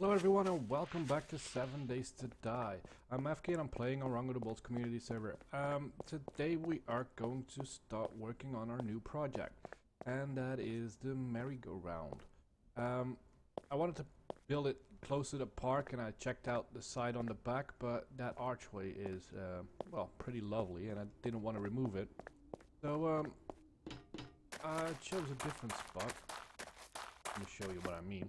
Hello everyone and welcome back to 7 Days to Die. I'm FK and I'm playing on RongoTheBold's community server. Today we are going to start working on our new project, and that is the merry-go-round. I wanted to build it close to the park, and I checked out the side on the back, but that archway is, well, pretty lovely, and I didn't want to remove it. So, I chose a different spot. Let me show you what I mean.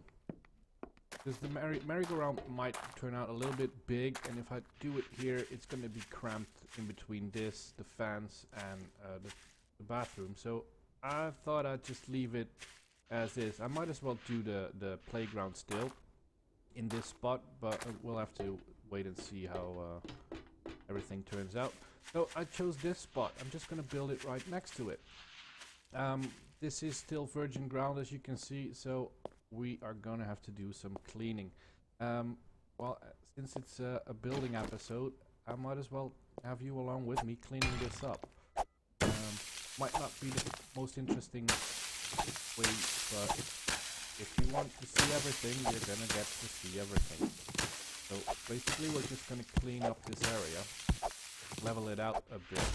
Because the merry-go-round might turn out a little bit big, and if I do it here, it's going to be cramped in between this, the fans, and the bathroom. So I thought I'd just leave it as is. I might as well do the playground still in this spot, but we'll have to wait and see how everything turns out. So I chose this spot. I'm just going to build it right next to it. This is still virgin ground, as you can see, so we are gonna have to do some cleaning. Well, since it's a building episode, I might as well have you along with me cleaning this up. Might not be the most interesting way, but if you want to see everything, you're gonna get to see everything. So basically we're just gonna clean up this area, level it out a bit,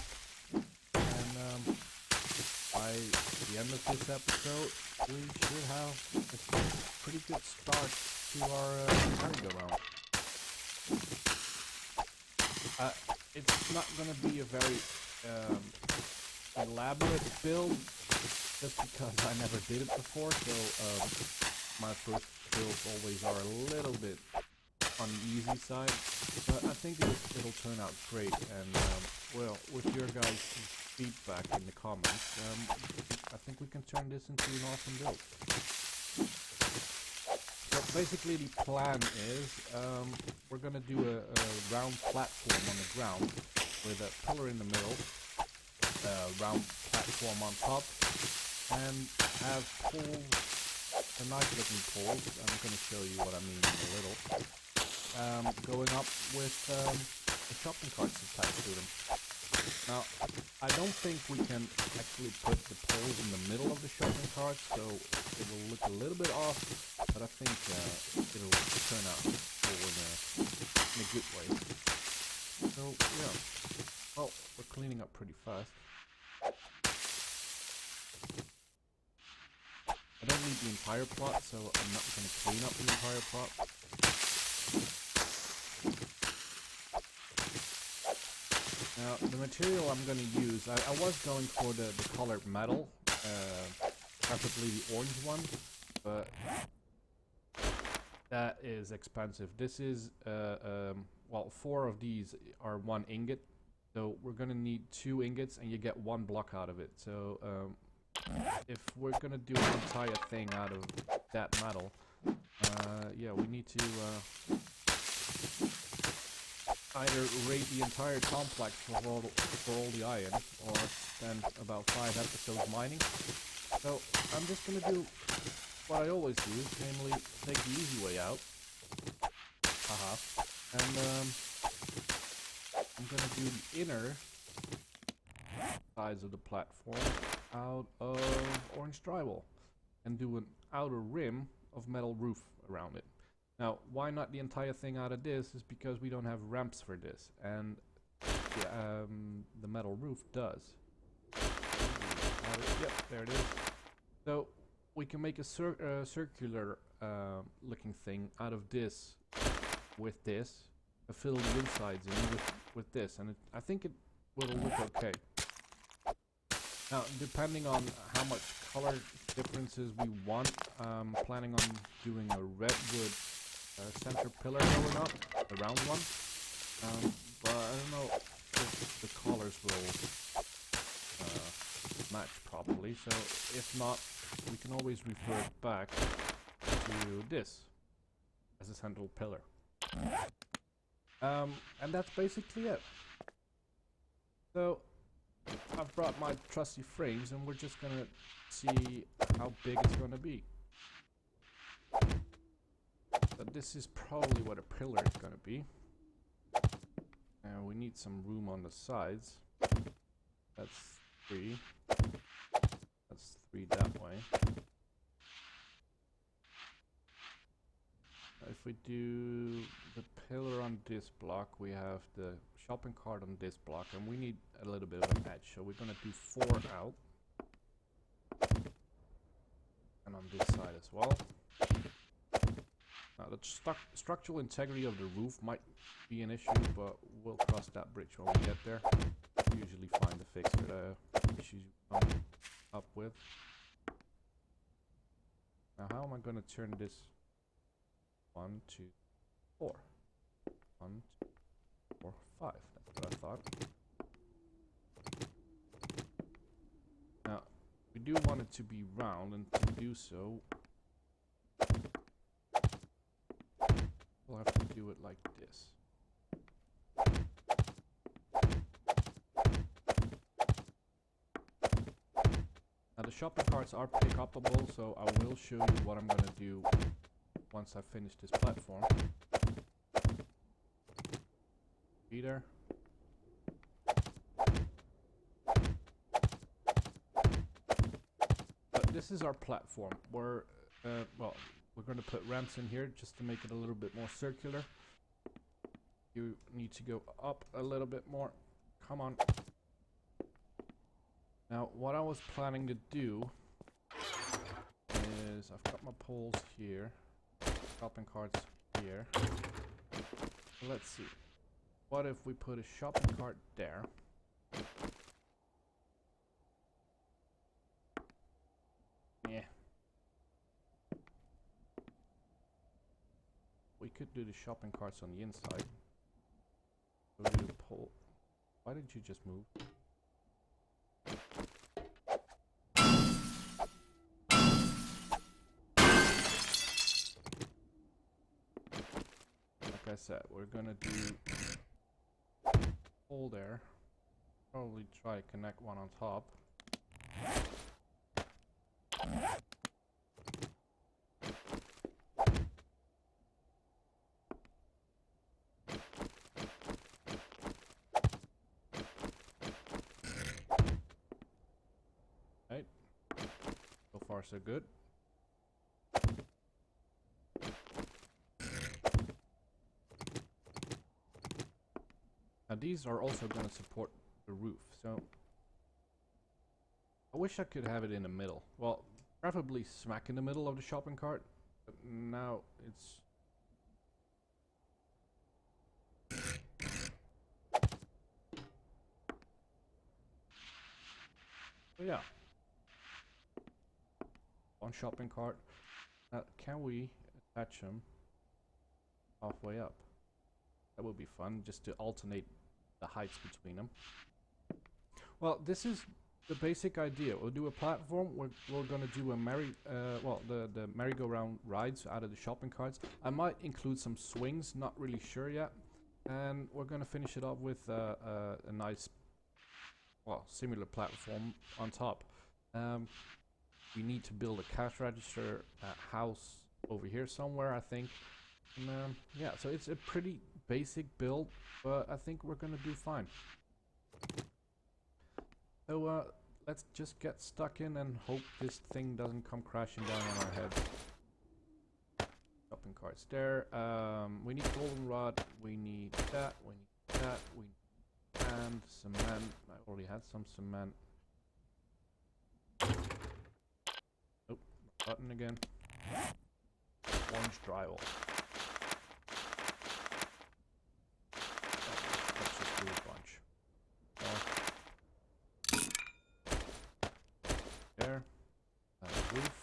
and by the end of this episode, we should have a pretty good start to our merry-go-round. It's not going to be a very elaborate build, just because I never did it before, so my first builds always are a little bit on the easy side, but I think it'll turn out great, and well, with your guys' feedback in the comments, I think we can turn this into an awesome build. So basically the plan is we're going to do a round platform on the ground with a pillar in the middle, a round platform on top, and have poles, a nice looking poles. I'm going to show you what I mean in a little, going up with the shopping carts attached to them. Now, I don't think we can actually put the poles in the middle of the shopping cart, so it will look a little bit off, but I think it'll turn out cool in a good way. So, yeah. Well, we're cleaning up pretty fast. I don't need the entire plot, so I'm not going to clean up the entire plot. Now, the material I'm going to use, I was going for the colored metal, preferably the orange one, but that is expensive. This is, well, 4 of these are 1 ingot, so we're going to need 2 ingots, and you get 1 block out of it. So, if we're going to do an entire thing out of that metal, yeah, we need to either raid the entire complex for all the iron, or spend about 5 episodes mining. So I'm just gonna do what I always do, namely take the easy way out. Haha. And I'm gonna do the inner sides of the platform out of orange drywall, and do an outer rim of metal roof around it. Now, why not the entire thing out of this is because we don't have ramps for this, and yeah, the metal roof does. Yep, there it is. So we can make a circular looking thing out of this with this, fill the insides in with this, and I think it will look okay. Now, depending on how much color differences we want, I'm planning on doing a redwood center pillar going up, the round one, but I don't know if the colors will match properly, so if not, we can always revert back to this as a central pillar. And that's basically it. So I've brought my trusty frames, and we're just gonna see how big it's gonna be. But this is probably what a pillar is going to be. And we need some room on the sides. That's 3. That's 3 that way. If we do the pillar on this block, we have the shopping cart on this block, and we need a little bit of an edge. So we're gonna do 4 out. And on this side as well. Now the structural integrity of the roof might be an issue, but we'll cross that bridge when we get there. We usually find a fix for the issues you come up with. Now how am I going to turn this 1, 2, 4? 1, 2, 4, 5. That's what I thought. Now we do want it to be round, and to do so we'll have to do it like this. Now the shopping carts are pick-upable, so I will show you what I'm gonna do once I finish this platform. Be there. But this is our platform. We're going to put ramps in here just to make it a little bit more circular. You need to go up a little bit more. Come on. Now, what I was planning to do is I've got my poles here, shopping carts here. Let's see. What if we put a shopping cart there? Yeah. We could do the shopping carts on the inside. We'll do the pole. Why did you just move? Like I said, we're gonna do pole there. Probably try to connect one on top. Right. So far so good. Now these are also going to support the roof, so I wish I could have it in the middle. Well, preferably smack in the middle of the shopping cart, but now it's... So yeah. One shopping cart. Now, can we attach them halfway up? That would be fun, just to alternate the heights between them. Well, this is the basic idea. We'll do a platform. We're gonna do a the merry-go-round rides out of the shopping carts. I might include some swings, not really sure yet. And we're gonna finish it off with a nice, well, similar platform on top. We need to build a cash register house over here somewhere, I think. And, yeah, so it's a pretty basic build, but I think we're gonna do fine. So let's just get stuck in and hope this thing doesn't come crashing down on our heads. Shopping carts there. We need goldenrod. We need that. We need that. We need sand, cement. I already had some cement. Oh, button again. Orange drywall. Let's just do a bunch. There. Roof.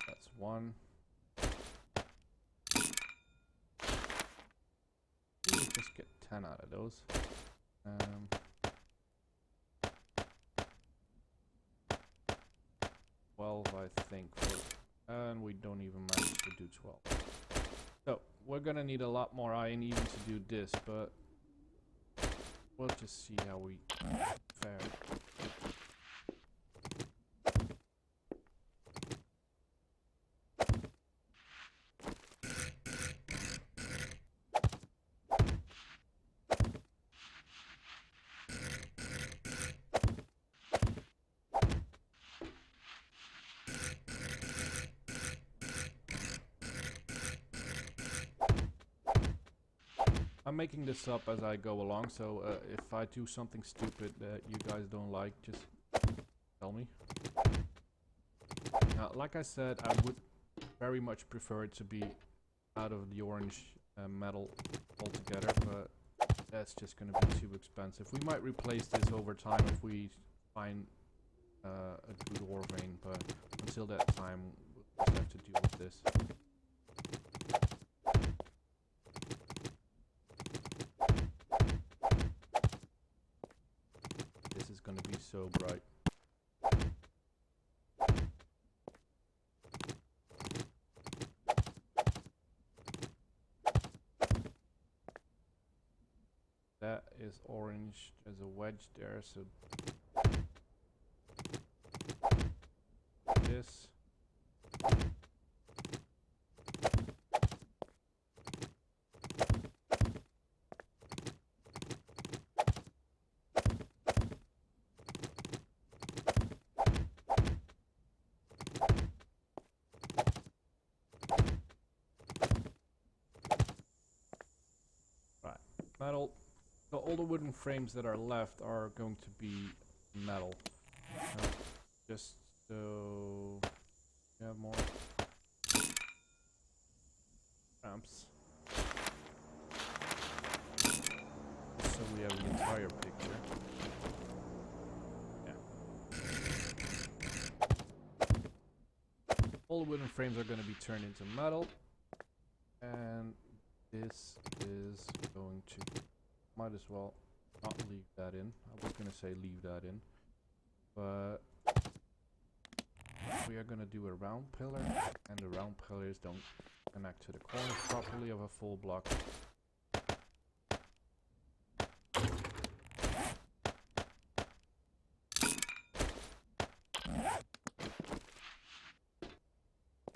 That's one. Just get 10 out of those. 12, I think. And we don't even manage to do 12. So, we're gonna need a lot more iron even to do this, but we'll just see how we fare. I'm making this up as I go along, so if I do something stupid that you guys don't like, just tell me. Now, like I said, I would very much prefer it to be out of the orange metal altogether, but that's just going to be too expensive. We might replace this over time if we find a good ore vein, but until that time, we'll just have to deal with this. This is going to be so bright. That is orange. There's a wedge there, so this. Right, metal. So all the wooden frames that are left are going to be metal. Just so we have more ramps. Just so we have the entire picture. Yeah. All the wooden frames are going to be turned into metal. And this is going to... Might as well not leave that in. I was going to say leave that in. But we are going to do a round pillar. And the round pillars don't connect to the corners properly of a full block.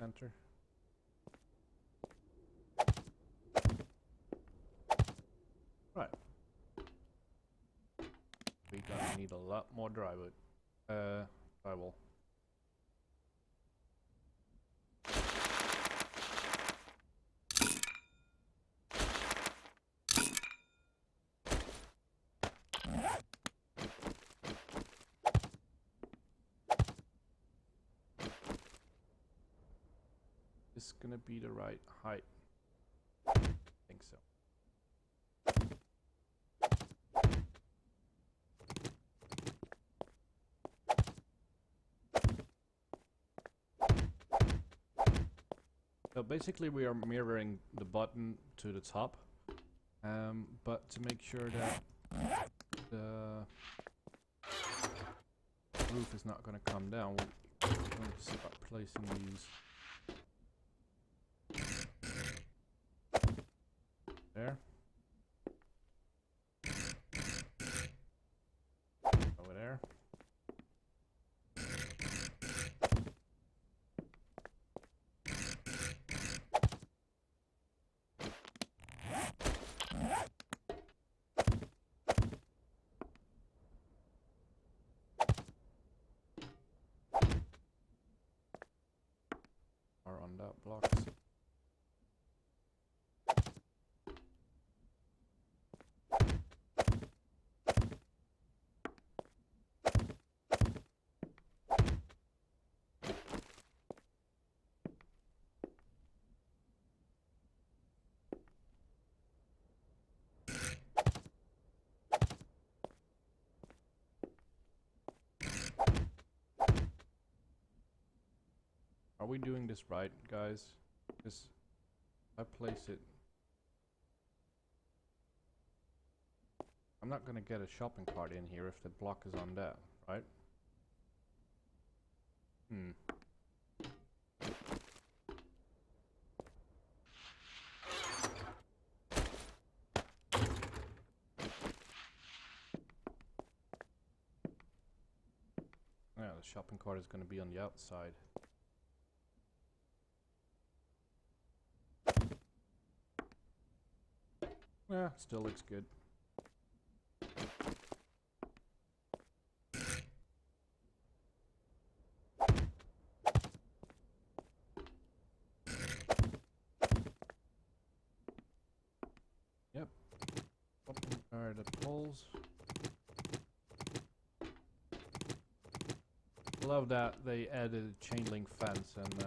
Enter. Right. We're gonna need a lot more drywall. Drywall. This is gonna be the right height. I think so. So basically we are mirroring the button to the top, but to make sure that the roof is not going to come down, we're going to start placing these there, over there. Are on that blocks. Are we doing this right, guys? Because I place it... I'm not gonna get a shopping cart in here if the block is on that, right? Yeah, the shopping cart is gonna be on the outside. Yeah, still looks good. Yep. are the poles. I love that they added a chain link fence and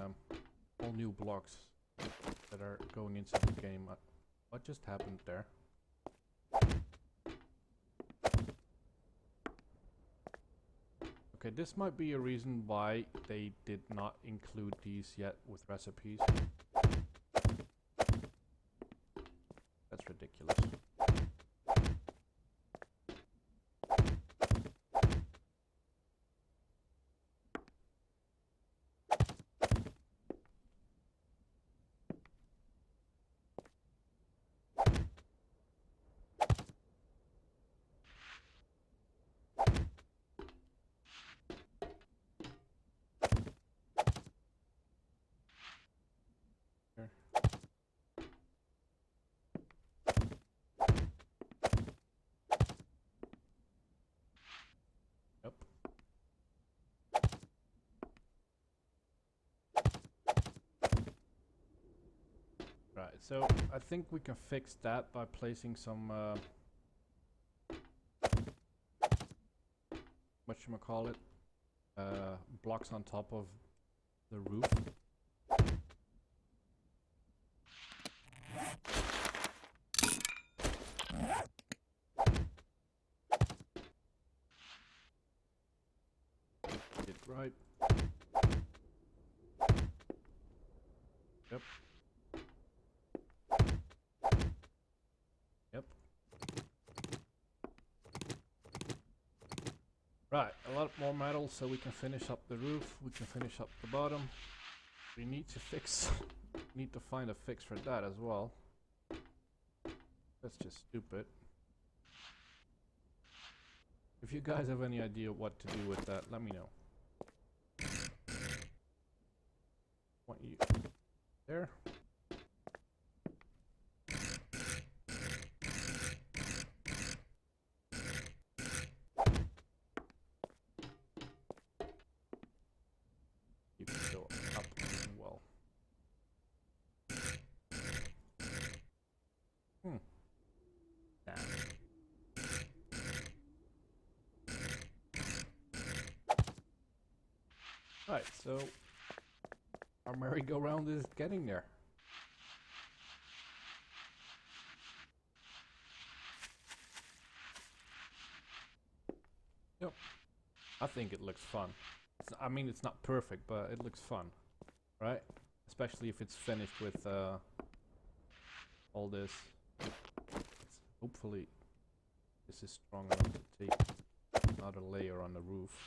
all new blocks that are going into the game. What just happened there? Okay, this might be a reason why they did not include these yet with recipes. That's ridiculous. Yep. Right, so I think we can fix that by placing some whatchamacallit, blocks on top of the roof. Get right. Yep. Yep. Right, a lot more metal so we can finish up the roof, we can finish up the bottom. We need to find a fix for that as well. That's just stupid. If you guys have any idea what to do with that, let me know. Want you there? You can go up as well. Damn. Right, so our merry-go-round is getting there. Yep. I think it looks fun. I mean, it's not perfect, but it looks fun, right? Especially if it's finished with all this. Hopefully, this is strong enough to take another layer on the roof.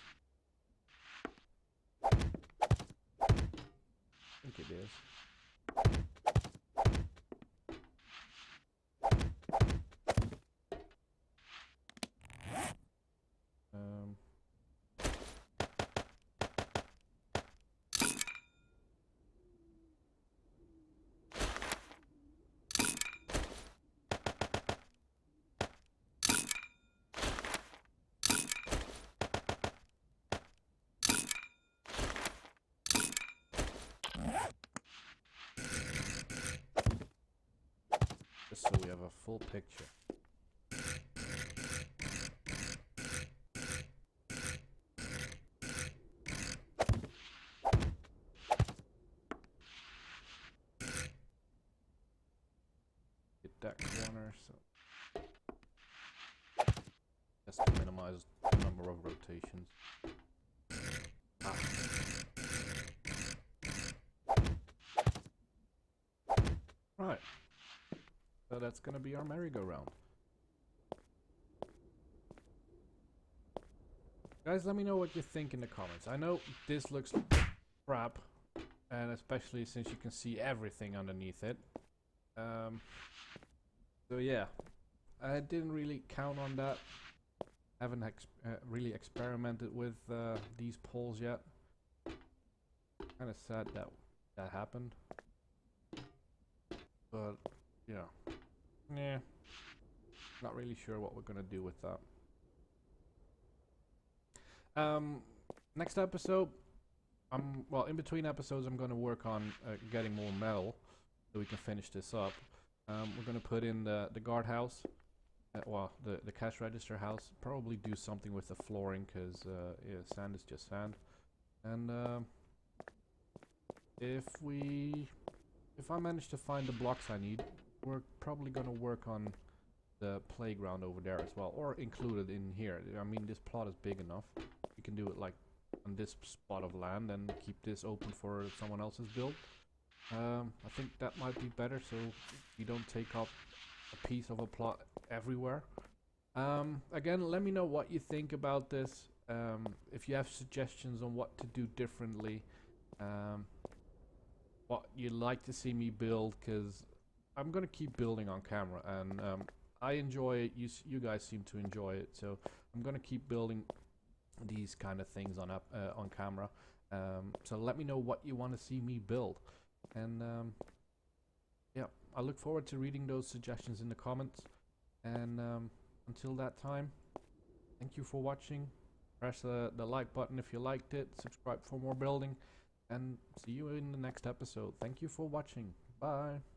I think it is. Just so we have a full picture. Hit that corner, so just to minimize the number of rotations. Ah. Right. So that's gonna be our merry-go-round. Guys, let me know what you think in the comments. I know this looks crap, and especially since you can see everything underneath it. So yeah, I didn't really count on that. Haven't really experimented with these poles yet. Kind of sad that that happened, but you know. Yeah, not really sure what we're gonna do with that. Next episode, well, in between episodes, I'm gonna work on getting more metal so we can finish this up. We're gonna put in the guardhouse, well, the cash register house. Probably do something with the flooring, because yeah, sand is just sand. And if I manage to find the blocks I need, we're probably gonna work on the playground over there as well, or include it in here. I mean, this plot is big enough. You can do it like on this spot of land and keep this open for someone else's build. I think that might be better, so you don't take up a piece of a plot everywhere. Again, let me know what you think about this. If you have suggestions on what to do differently, what you'd like to see me build, because I'm gonna keep building on camera, and I enjoy it. You guys seem to enjoy it, so I'm gonna keep building these kind of things on camera. So let me know what you want to see me build, and yeah, I look forward to reading those suggestions in the comments. And until that time, thank you for watching. Press the like button if you liked it, subscribe for more building, and see you in the next episode. Thank you for watching. Bye.